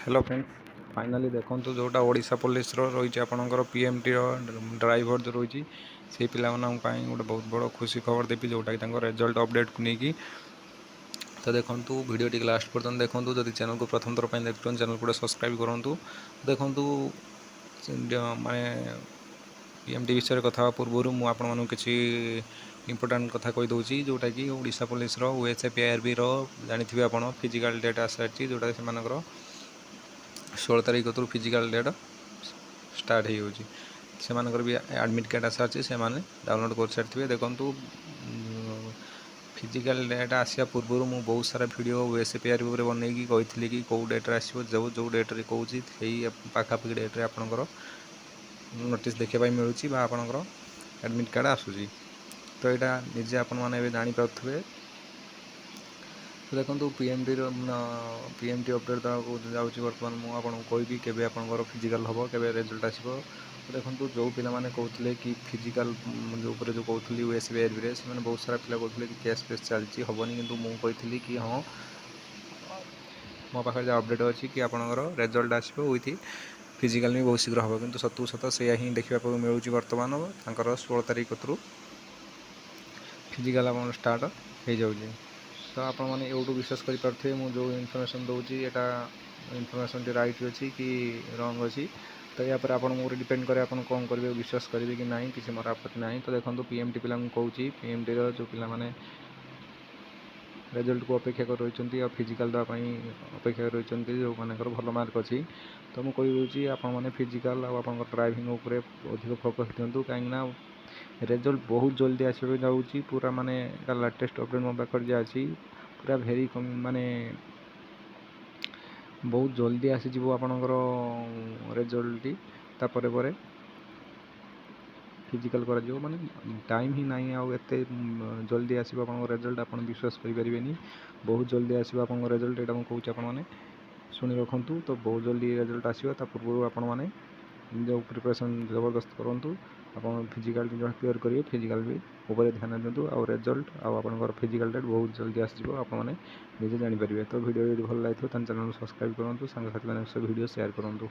Hello friends finally देखो जोटा Odisha police रही आपंकर पीएमटी ड्राइवर जो रही से पिला गोटे बहुत बड़ खुशी खबर देवी जोटा कि रिजल्ट अपडेट को लेकिन तो देखो वीडियो टी लास्ट पर्यटन देखो जब चैनल को प्रथम थर पर देखते चैनल को सब्सक्राइब करूँ देखो माने पीएमटी विषय कथा पूर्व मुझे किसी इंपोर्टाट कथा कहीदे जोटा कि ओडिशा पुलिस ओएसएपीआरबी जानी आप फिजिकल डेट आसारी जोटा से 16 तारीख तो फिजिकल डेट स्टार्ट हो भी एडमिट कार्ड आसारी से डाउनलोड कर सारी देखूँ फिजिकल डेट आसा पूर्व मुझे बहुत सारा वीडियो ओएसएपीआरबी पर बनईकी कही कि कौ डेट्रे आसो जो डेट्रे कौन पाखापाखि डेट्रे आपंकर नोटिस देखा मिलूँ आपंकर एडमिट कार्ड आसूँ तो यहाँ निजे आपण मैंने जापारे तो देखो पीएमटी अपडेट देवाक जाऊँगी बर्तमान मुझे कहबी केवे आपंकर फिजिकल हम केवे रिजल्ट आसो तो देखो जो पिला कहते कि फिजिकल जो कहती ओएसएपीआरबी से बहुत सारा पिला कहते कि केस फेस चलती हेनी कि मुझे कि हाँ मो पाखे जो अपडेट अच्छी कि आपंकर रिजल्ट आसो विथ फिजिकल भी बहुत शीघ्र हम कि सतु सत से हिं देखा मिलूँ बर्तमान 16 तारीख थ्रू फिजिकल आप स्टार्ट हो जाऊँगी तो आपण मैंने यूट्यूब विश्वास करें मुझे जो इनफर्मेशन दूसरी यहाँ इनफर्मेशन टी राइट अच्छी कि रंग अच्छी तो या पर आपन मोर डिपेंड करे आपन कौन करेंगे विश्वास करेंगे कि नहीं किसी मोर आपत्ति नहीं तो देखो पीएमटी पिला कहूँ पीएमटी जो पिला माने रिजल्ट को अपेक्षा कर रही फिजिकल देवाई अपेक्षा कर रही जो मानकर भल मार्क अच्छी तो मुझे कही आपण मैंने फिजिकल आप ड्राइविंग उपर अधिक फोकस दिंतु कहीं रिजल्ट बहुत जल्दी आसो जाऊँगी पूरा माने लाटेस्ट अपडेट मो पाखे जहाँ अच्छी पूरा भेरी माने बहुत जल्दी आसीज आपणकर रिजल्ट तापर पर फिजिकल कर माने टाइम ही नहीं आते जल्दी आसो आप रिजल्ट आप विश्वास करें बहुत जल्दी आसो आप रिजल्ट यहाँ मुझे कहूँ आपने शुणी रखु तो बहुत जल्दी रिजल्ट आसो पूर्व आपण मैंने जो प्रिपरेशन जबरदस्त करूँ आप फिजिकल जो क्लीयर करेंगे फिजिकल भी ऊपर ध्यान दिंतु आ रिजल्ट आपर फिजिकल डेट बहुत जल्दी आसो आपने निजे जानीपर तो वीडियो यदि भल लगे तो चैनल सब्सक्राइब करूँ सांग साथी वीडियो शेयर करूँ।